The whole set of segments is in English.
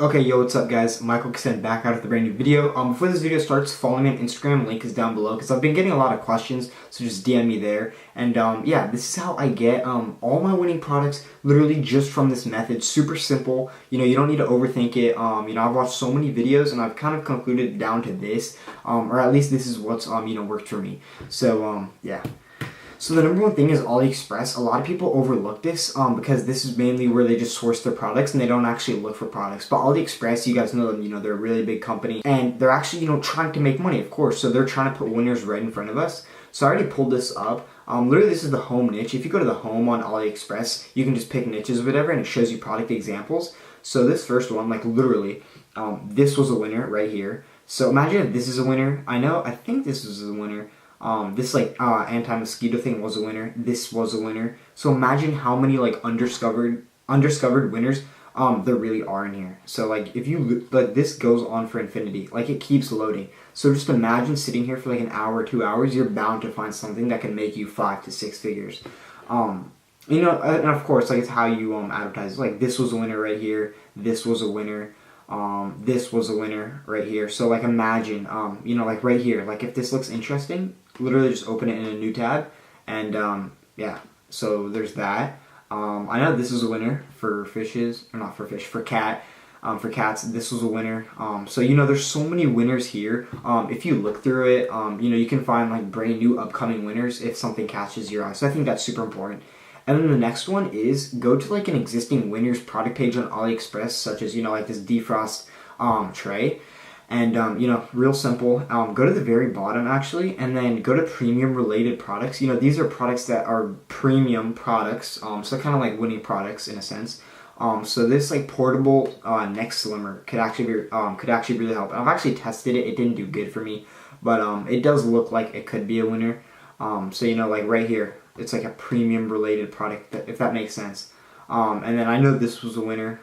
Okay, yo, what's up guys? Michael Kassan back out with a brand new video. Before this video starts, follow me on Instagram, link is down below, because I've been getting a lot of questions, so just DM me there. And yeah, this is how I get all my winning products, literally just from this method. Super simple, you don't need to overthink it. I've watched so many videos and I've kind of concluded down to this, or at least this is what's, worked for me. So, yeah. So the number one thing is Aliexpress. A lot of people overlook this because this is mainly where they just source their products and they don't actually look for products. But Aliexpress, you guys know them, they're a really big company and they're actually, trying to make money, of course. So they're trying to put winners right in front of us. So I already pulled this up. Literally, this is the home niche. If you go to the home on Aliexpress, you can just pick niches or whatever and it shows you product examples. So this first one, like literally, this was a winner right here. So imagine if this is a winner. I think this is a winner. This anti-mosquito thing was a winner. This was a winner. So imagine how many undiscovered winners there really are in here. So if you this goes on for infinity. It keeps loading. So just imagine sitting here for an hour, 2 hours. You're bound to find something that can make you 5 to 6 figures. And of course it's how you advertise. This was a winner right here. This was a winner. This was a winner right here. So imagine right here, if this looks interesting, literally just open it in a new tab and yeah, so there's that. I know this is a winner for fishes, or not for fish, for cat. For cats, this was a winner. So there's so many winners here. If you look through it, you can find brand new upcoming winners if something catches your eye. So I think that's super important. And then the next one is go to an existing winners product page on Aliexpress, such as this defrost tray, and real simple. Go to the very bottom actually, and then go to premium related products. These are products that are premium products, so kind of like winning products in a sense. So this portable neck slimmer could actually really help. I've actually tested it. It didn't do good for me, but it does look like it could be a winner. So right here, it's a premium related product, if that makes sense. And then I know this was a winner.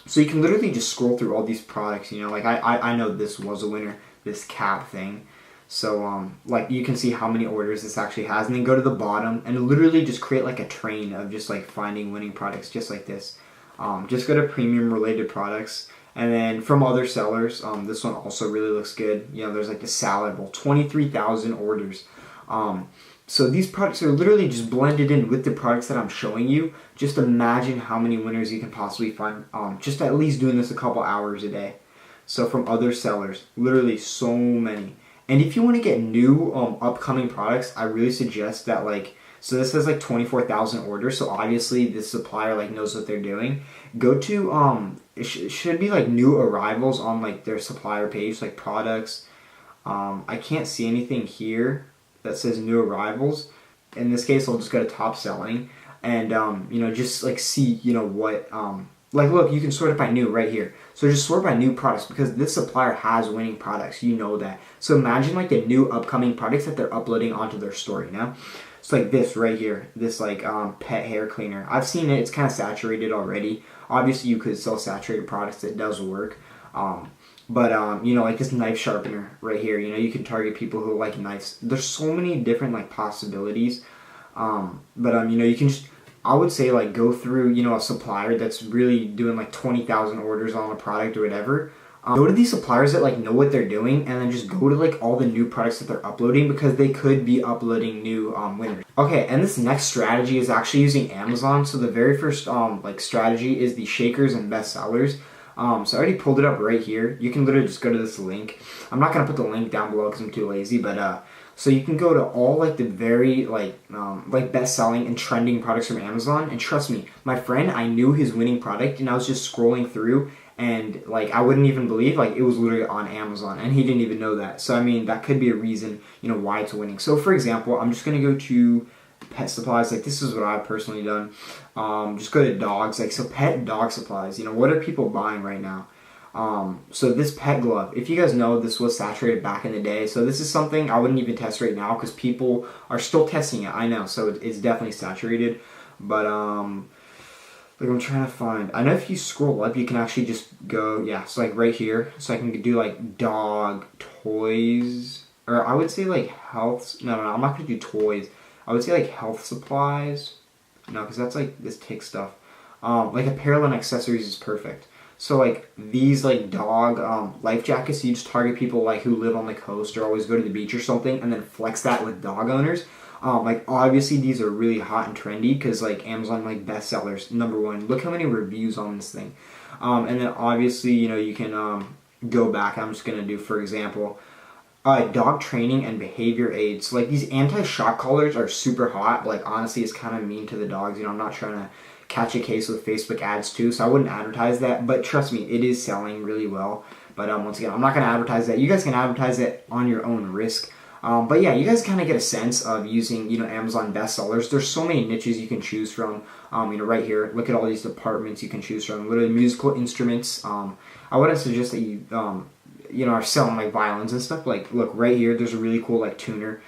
So you can literally just scroll through all these products, I know this was a winner, this cap thing. So you can see how many orders this actually has, and then go to the bottom and literally just create a train of just finding winning products just like this. Just go to premium related products. And then from other sellers, this one also really looks good. There's the salad bowl, 23,000 orders. So these products are literally just blended in with the products that I'm showing you. Just imagine how many winners you can possibly find, just at least doing this a couple hours a day. So from other sellers, literally so many. And if you want to get new upcoming products, I really suggest that so this has 24,000 orders. So obviously this supplier knows what they're doing. Go to it should be new arrivals on their supplier page, products. I can't see anything here that says new arrivals. In this case, I'll just go to top selling and just see what look, you can sort it by new right here. So just sort by new products because this supplier has winning products. That. So imagine the new upcoming products that they're uploading onto their store. It's this right here, this pet hair cleaner. I've seen it. It's kind of saturated already. Obviously, you could sell saturated products. It does work. But this knife sharpener right here, you can target people who like knives. There's so many different possibilities. But you can just, I would say go through a supplier that's really doing 20,000 orders on a product or whatever. Go to these suppliers that know what they're doing, and then just go to all the new products that they're uploading because they could be uploading new winners. Okay, and this next strategy is actually using Amazon. So the very first strategy is the shakers and bestsellers. So I already pulled it up right here. You can literally just go to this link. I'm not gonna put the link down below because I'm too lazy, but so you can go to all the very best-selling and trending products from Amazon, and trust me, my friend, I knew his winning product, and I was just scrolling through, and I wouldn't even believe it was literally on Amazon, and he didn't even know that. So I mean, that could be a reason why it's winning. So for example, I'm just gonna go to pet supplies. This is what I've personally done. Just go to dogs, so pet dog supplies. What are people buying right now? So this pet glove, if you guys know, this was saturated back in the day. So this is something I wouldn't even test right now because people are still testing it. I know, so it's definitely saturated. But I'm trying to find. I know if you scroll up, you can actually just go, yeah. So right here, so I can do dog toys, or I would say health. No, I'm not gonna do toys. I would say health supplies. No, because that's this tick stuff. Apparel and accessories is perfect. So like these like dog life jackets, you just target people like who live on the coast or always go to the beach or something, and then flex that with dog owners. Like obviously these are really hot and trendy because like Amazon like bestsellers #1. Look how many reviews on this thing. And then obviously you can go back. I'm just gonna do, for example, dog training and behavior aids. Like these anti-shock collars are super hot. But, like honestly, it's kind of mean to the dogs. I'm not trying to catch a case with Facebook ads too, so I wouldn't advertise that. But trust me, it is selling really well. But once again, I'm not gonna advertise that. You guys can advertise it on your own risk. But yeah, you guys kind of get a sense of using Amazon bestsellers. There's so many niches you can choose from. Right here, look at all these departments you can choose from. Literally musical instruments. I wouldn't suggest that you are selling like violins and stuff. Like look right here, there's a really cool like tuner,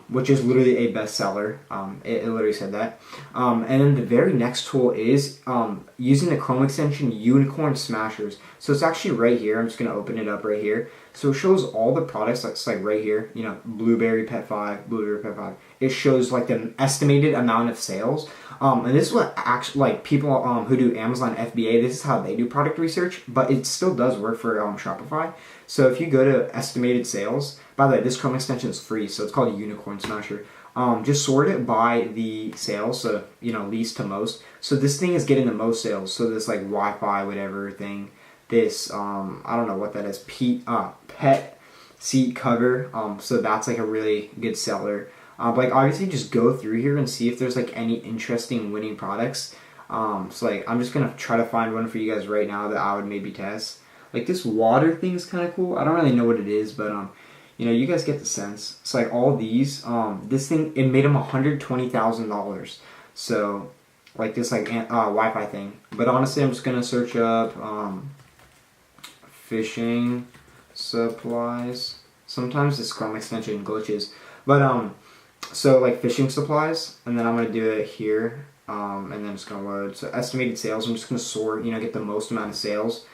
which is literally a bestseller. It literally said that. And then the very next tool is using the Chrome extension Unicorn Smashers. So it's actually right here. I'm just gonna open it up right here. So it shows all the products. That's like right here. Blueberry Pet 5, Blueberry Pet 5. It shows like the estimated amount of sales. And this is what actually like people who do Amazon FBA. This is how they do product research, but it still does work for Shopify. So if you go to estimated sales, by the way, this Chrome extension is free, so it's called a Unicorn Smasher. Just sort it by the sales, so least to most. So this thing is getting the most sales. So this like Wi-Fi whatever thing, this I don't know what that is, pet seat cover. So that's like a really good seller. Like obviously just go through here and see if there's like any interesting winning products. So like I'm just gonna try to find one for you guys right now that I would maybe test. Like this water thing is kind of cool. I don't really know what it is, but you guys get the sense. It's like all these. This thing, it made them $120,000. So like this like Wi-Fi thing. But honestly, I'm just gonna search up fishing supplies. Sometimes this Chrome extension glitches, but so like fishing supplies, and then I'm gonna do it here, and then it's gonna load. So estimated sales. I'm just gonna sort. Get the most amount of sales.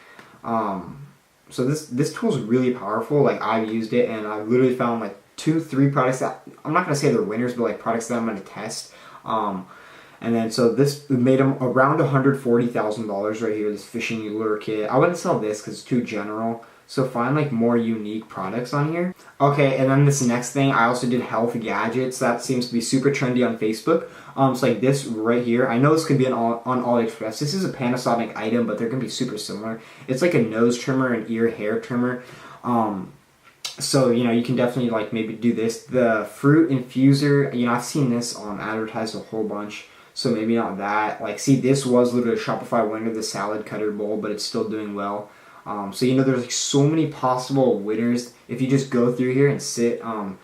So this tool is really powerful. Like I've used it and I've literally found like 2-3 products that I'm not gonna say they're winners, but like products that I'm gonna test. And then so this made them around $140,000 right here. This fishing lure kit. I wouldn't sell this because it's too general. So find like more unique products on here. Okay, and then this next thing, I also did health gadgets. That seems to be super trendy on Facebook. So like this right here, I know this could be on Aliexpress. This is a Panasonic item, but they're gonna be super similar. It's like a nose trimmer and ear hair trimmer. So you can definitely like maybe do this. The fruit infuser, I've seen this advertised a whole bunch. So maybe not that. Like see, this was literally a Shopify winner, the salad cutter bowl, but it's still doing well. So there's like so many possible winners if you just go through here and sit. I'm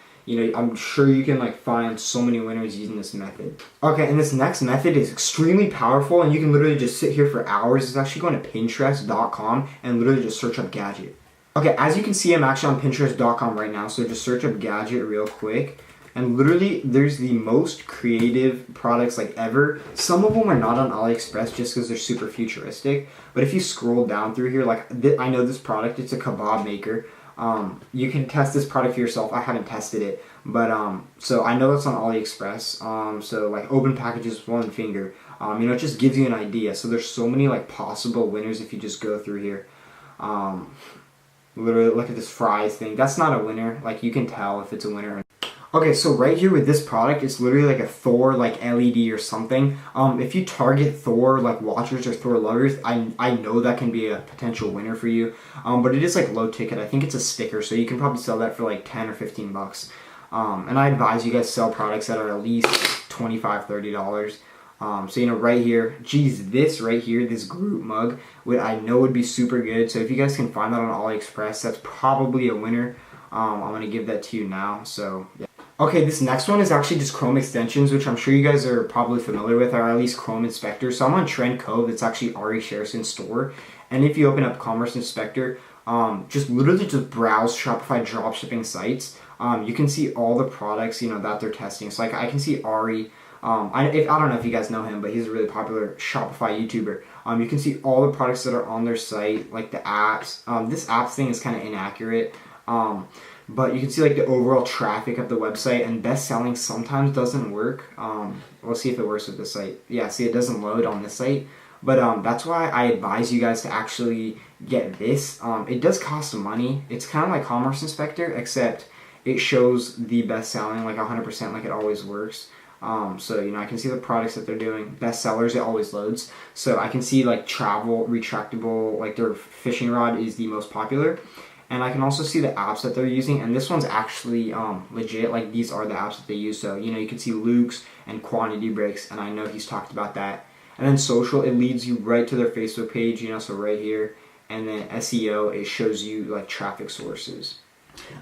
sure you can like find so many winners using this method. Okay, and this next method is extremely powerful, and you can literally just sit here for hours. It's actually going to Pinterest.com and literally just search up gadget. Okay, as you can see, I'm actually on Pinterest.com right now, so just search up gadget real quick. And literally, there's the most creative products like ever. Some of them are not on AliExpress just because they're super futuristic. But if you scroll down through here, like I know this product, it's a kebab maker. You can test this product for yourself. I haven't tested it, but so I know it's on AliExpress. So like open packages with one finger. It just gives you an idea. So there's so many like possible winners if you just go through here. Literally, look at this fries thing. That's not a winner. Like you can tell if it's a winner. Okay, so right here with this product, it's literally like a Thor like LED or something. If you target Thor like watchers or Thor lovers, I know that can be a potential winner for you. But it is like low ticket. I think it's a sticker, so you can probably sell that for like 10 or 15 bucks. And I advise you guys sell products that are at least $25, $30. So right here, geez, this right here, this Groot mug, I know would be super good. So if you guys can find that on AliExpress, that's probably a winner. I'm gonna give that to you now. So yeah. Okay, this next one is actually just Chrome extensions, which I'm sure you guys are probably familiar with, or at least Chrome Inspector. So I'm on Trend Cove. It's actually Ari Sherson's store. And if you open up Commerce Inspector, just literally just browse Shopify dropshipping sites. You can see all the products, that they're testing. So like I can see Ari. I don't know if you guys know him, but he's a really popular Shopify YouTuber. You can see all the products that are on their site, like the apps. This apps thing is kind of inaccurate. But you can see like the overall traffic of the website, and best selling sometimes doesn't work. We'll see if it works with this site. Yeah, see, it doesn't load on this site. But that's why I advise you guys to actually get this. It does cost some money. It's kind of like Commerce Inspector, except it shows the best selling like 100% like it always works. So, you know, I can see the products that they're doing. Best sellers, it always loads. So I can see like travel, retractable, like their fishing rod is the most popular. And I can also see the apps that they're using. And this one's actually legit. Like these are the apps that they use. So, you know, you can see Luke's and Quantity Breaks. And I know he's talked about that. And then social, it leads you right to their Facebook page, you know, so right here. And then SEO, it shows you like traffic sources.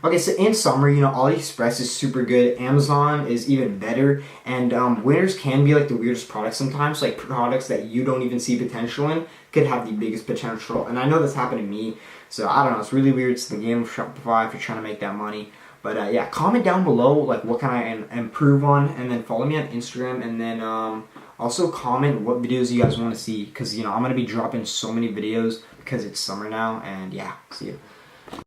Okay, so in summary, you know, Aliexpress is super good. Amazon is even better. And winners can be like the weirdest products sometimes. Like products that you don't even see potential in could have the biggest potential. And I know this happened to me. So I don't know, it's really weird. It's the game of Shopify if you're trying to make that money. But yeah, comment down below like what can I improve on, and then follow me on Instagram, and then also comment what videos you guys want to see, because you know I'm gonna be dropping so many videos because it's summer now. And yeah, see you.